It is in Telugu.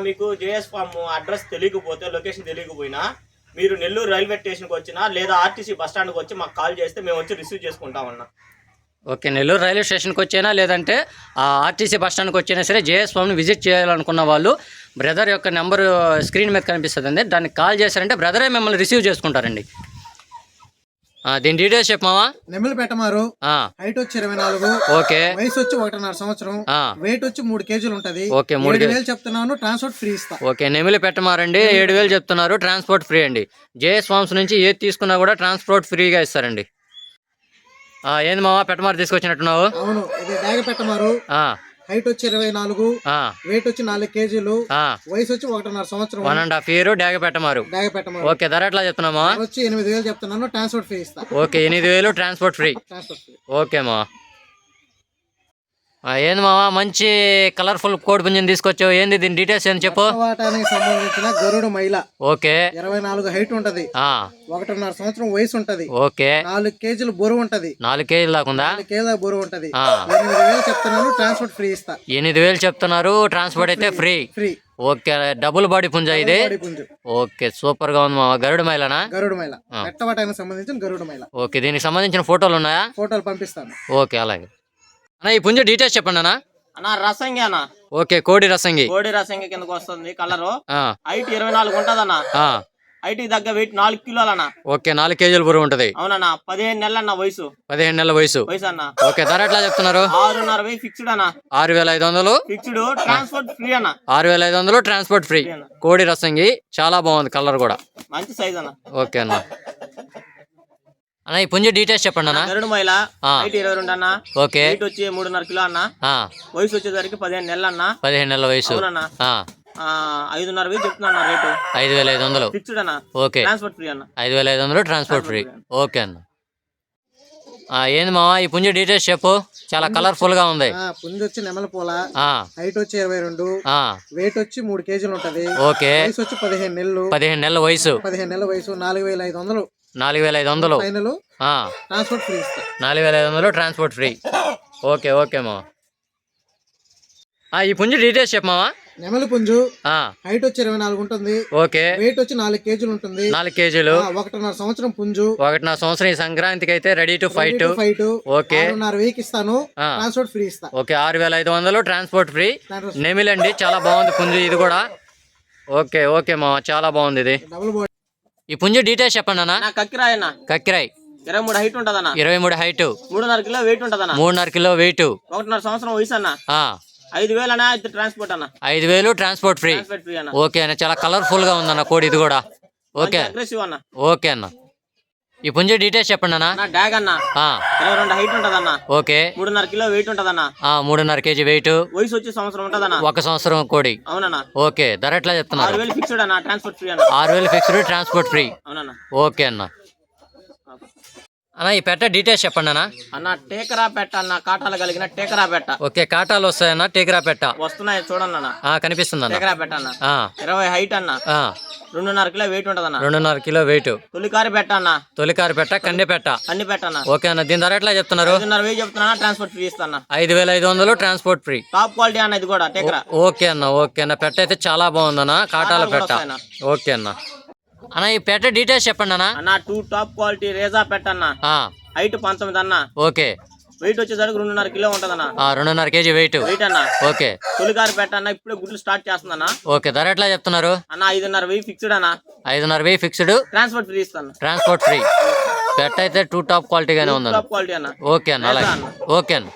మీకు జేఎస్ ఫామ్ అడ్రస్ తెలియకపోతే, లొకేషన్ తెలియకపోయినా మీరు నెల్లూరు రైల్వే స్టేషన్కి వచ్చినా లేదా ఆర్టీసీ బస్ స్టాండ్కి వచ్చి మాకు కాల్ చేస్తే మేము వచ్చి రిసీవ్ చేసుకుంటామన్నా. ఓకే, నెల్లూరు రైల్వే స్టేషన్కి వచ్చైనా లేదంటే ఆర్టీసీ బస్ స్టాండ్కి వచ్చినా సరే జేఎస్ ఫామ్ని విజిట్ చేయాలనుకున్న వాళ్ళు బ్రదర్ యొక్క నెంబర్ స్క్రీన్ మీద కనిపిస్తుందండి, దానికి కాల్ చేశారంటే బ్రదరే మిమ్మల్ని రిసీవ్ చేసుకుంటారండి. దీని డీటెయిల్స్ చెప్పమావా. నెమ్మలు పెట్టమారు, హైట్ వచ్చి 24, ఓకే, వయసు వచ్చి 1.5 సంవత్సరం, వెయిట్ వచ్చి 3 కేజీలు ఉంటది. ఓకే, 3,000 చెప్తున్నాను, ట్రాన్స్పోర్ట్ ఫ్రీ ఇస్తా. ఓకే, నెమిలి పెట్టమారండి, 7,000 చెప్తున్నారు, ట్రాన్స్పోర్ట్ ఫ్రీ అండి. జేఎస్ ఫార్మ్స్ నుంచి ఏది తీసుకున్నా కూడా ట్రాన్స్పోర్ట్ ఫ్రీగా ఇస్తారండి. ఏంది మావా పెట్టమారు తీసుకొచ్చినట్టున్నావు? అవును, ఇది డాగ పెట్టమారు, హైట్ వచ్చి 24, వెయిట్ వచ్చి 4 కేజీలు, వయసు వచ్చి 1.5 సంవత్సరం, 1.5 year డాగ పెట్టమారు. ఓకే, ధర ఎట్లా చెప్తున్నామా? వచ్చి 8,000 చెప్తున్నాను, ట్రాన్స్పోర్ట్ ఫ్రీ ఇస్తా. Okay, 8,000 transport free. ఓకే మా, ఏంది మావా మంచి కలర్ఫుల్ కోడి పుంజం తీసుకొచ్చావు, ఏంది దీని డీటెయిల్స్ ఏంది చెప్పు. సంబంధించిన గరుడ మైల. ఓకే, 24 హైట్ ఉంటది, 1.5 సంవత్సరం వయసు ఉంటది. ఓకే, 4 కేజీలు బరువు ఉంటది. 4 కేజీలు దాకుందా? 4 కేజీల బరువు ఉంటది. 8,000 చెప్తున్నాను, ట్రాన్స్పోర్ట్ ఫ్రీ ఇస్తా. 8,000 చెప్తున్నారు, ట్రాన్స్పోర్ట్ అయితే ఫ్రీ. ఓకే, డబుల్ బాడీ పుంజ ఇది. ఓకే, సూపర్ గా ఉంది మా. గరుడ మైలనా? గరుడ మైల, పెట్టవాటానికి సంబంధించిన గరుడ మైల. ఓకే, దీనికి సంబంధించిన ఫోటోలు ఉన్నాయా? ఫోటోలు పంపిస్తాను. ఓకే, అలాగే అన్న. ఈ పుంజ డీటెయిల్స్ చెప్పండి అన్న. అన్న రసంగి అన్న. ఓకే, కోడి రసంగి. కోడి రసంగి కిందకు వస్తుంది కలరు. హైట్ 24 ఉంటదన్న. హైట్ దగ్గర వెయిట్ 4 కిలోలన్న. ఓకే, 4 కేజీల బరువు ఉంటది. అవునన్నా, 15 నెలలన్న వయసు. 15 నెలల వయసు అన్న. ఓకే, ధర ఎట్లా చెప్తున్నారు? 6,500 ఫిక్స్డ్ అన్న. 6,500 ఫిక్స్డ్, ట్రాన్స్పోర్ట్ ఫ్రీ అన్న. 6,500 ట్రాన్స్పోర్ట్ ఫ్రీ. కోడి రసంగి చాలా బాగుంది, కలర్ కూడా మంచి సైజ్ అన్న. ఓకే అన్న. అన్న ఈ పుంజ డీటెయిల్స్ చెప్పండి అన్న. గరుడ మైల, హైట్ 22 అన్న. ఓకే, వెయిట్ వచ్చి 3.5 కిలో అన్న. వయసు వచ్చేసరికి 15 నెలలు అన్న. 15 నెలల వయసు. 5,500 చెప్తున్నా రేటు. 5,500 ఫిక్స్డ్ అన్న. ఓకే, ట్రాన్స్పోర్ట్ ఫ్రీ అన్న. 5,500 ట్రాన్స్పోర్ట్ ఫ్రీ. ఓకే అన్న. ఏంది మావా ఈ పుంజ డీటెయిల్స్ చెప్పు, చాలా కలర్ఫుల్ గా ఉంది. పుంజ వచ్చి నెమల పూల, హైట్ వచ్చి 22, వెయిట్ వచ్చి 3 కేజీలు ఉంటది. ఓకే, వయసు వచ్చి 15 నెలలు. 15 నెలల వయసు. 15 నెలల వయసు. 4,500. 4,500 ఫైనల్, ట్రాన్స్పోర్ట్ ఫ్రీ ఇస్తా. 4,500 ట్రాన్స్పోర్ట్ ఫ్రీ. ఓకే, ఓకే మా. ఈ పుంజు డీటెయిల్స్ చెప్పమావా. నెమలి పుంజు, హైట్ వచ్చి 24 ఉంటుంది. ఓకే, వెయిట్ వచ్చి 4 కేజీలు ఉంటుంది. 4 కేజీలు. 1.5 సంవత్సరం పుంజు. 1.5 సంవత్సరం. ఈ సంక్రాంతికి అయితే రెడీ టు ఫైట్. ఓకే, 6,500 ఇస్తాను, ట్రాన్స్పోర్ట్ ఫ్రీ ఇస్తా. Okay, 6,500 transport free. నెమిలండి, చాలా బాగుంది పుంజు ఇది కూడా. ఓకే, ఓకే మా, చాలా బాగుంది ఇది. ఈ పుంజు డీటెయిల్స్ చెప్పండి అన్న. కక్కిరాయ్ అన్న. కక్కిరాయ్, 23 హైట్ ఉంటదన్న. 23 హైట్, 3.5 కిలో వెయిట్ ఉంటదన్న. 3.5 కిలో వెయిట్, 1.5 సంవత్సరం వయసు అన్న. 5,000 అన్న. ట్రాన్స్పోర్ట్ అన్న. 5,000 ట్రాన్స్పోర్ట్ ఫ్రీ. ఓకే అన్న, చాలా కలర్ఫుల్ గా ఉందన్న కోడి ఇది కూడా. ఓకే, ఓకే అన్న. ఈ పుంజ డీటెయిల్స్ చెప్పండి అన్న. డాగ్ అన్న. 22 హైట్ ఉంటదన్న. ఓకే, 3.5 కిలో వెయిట్ ఉంటదన్న. 3.5 కేజీ వెయిట్. వయసు వచ్చి సంవత్సరం ఉంటదన్న. 1 సంవత్సరం కోడి. అవునన్న. ఓకే, ధర ఎట్లా చెప్తున్నారు? 6,000 ఫిక్స్డ్ అన్న, ట్రాన్స్పోర్ట్ ఫ్రీ అన్న. 6,000 ఫిక్స్డ్, ట్రాన్స్పోర్ట్ ఫ్రీ. అవునన్న. ఓకే అన్న. అన్న ఈ పెట్ట డీటెయిల్స్ చెప్పండి అన్న. అన్న టేకరా పెట్ట అన్న, కాటాలు కలిగిన టేకరా పెట్ట. ఓకే, కాటాలు వస్తాయన్న, టేకరా పెట్ట వస్తున్నాయి చూడండి అన్న. కనిపిస్తుంది అన్న. టేకరా పెట్ట అన్న. 20 హైట్ అన్న. 2.5 కిలో వెయిట్ ఉంటదన్న. 2.5 కిలో వెయిట్. తొలికారి పెట్ట అన్న. తొలికారి పెట్ట, కండి పెట్ట. కండి పెట్ట అన్న. ఓకే అన్న, దీని ధర ఎట్లా చెప్తున్నారు? 5,500 చెప్తున్నా, ట్రాన్స్పోర్ట్ ఫ్రీ ఇస్తాను. 5,500 ట్రాన్స్పోర్ట్ ఫ్రీ. టాప్ క్వాలిటీ అన్న ఇది కూడా టేకరా. ఓకే అన్న, ఓకే అన్న. పెట్ట అయితే చాలా బాగుందన్న, కాటాల పెట్ట. ఓకే అన్న. అన్న ఈ పెట్ట డీటెయిల్స్ చెప్పండి అన్న. అన్న 2 టాప్ క్వాలిటీ రేజా పెట్ట అన్న. హైట్ 19 అన్న. ఓకే, వెయిట్ వచ్చేసరికి 2.5 కిలో ఉంటదన్న. 2.5 కేజీ వెయిట్ అన్న. ఓకే, తొలికారి పెట్ట అన్న, ఇప్పుడే గుడ్లు స్టార్ట్ చేస్తుందన్న. ఓకే, ధర ఎట్లా చెప్తున్నారు? అన్న 5,500 ఫిక్స్డ్ అన్న. 5,500 ఫిక్స్డ్, ట్రాన్స్పోర్ట్ ఫ్రీ ఇస్తాను. Transport free. పెట్ట అయితే 2 టాప్ క్వాలిటీగానే ఉందన్న. టాప్ క్వాలిటీ అన్న. ఓకే అన్న, అలాగే. ఓకే అన్న.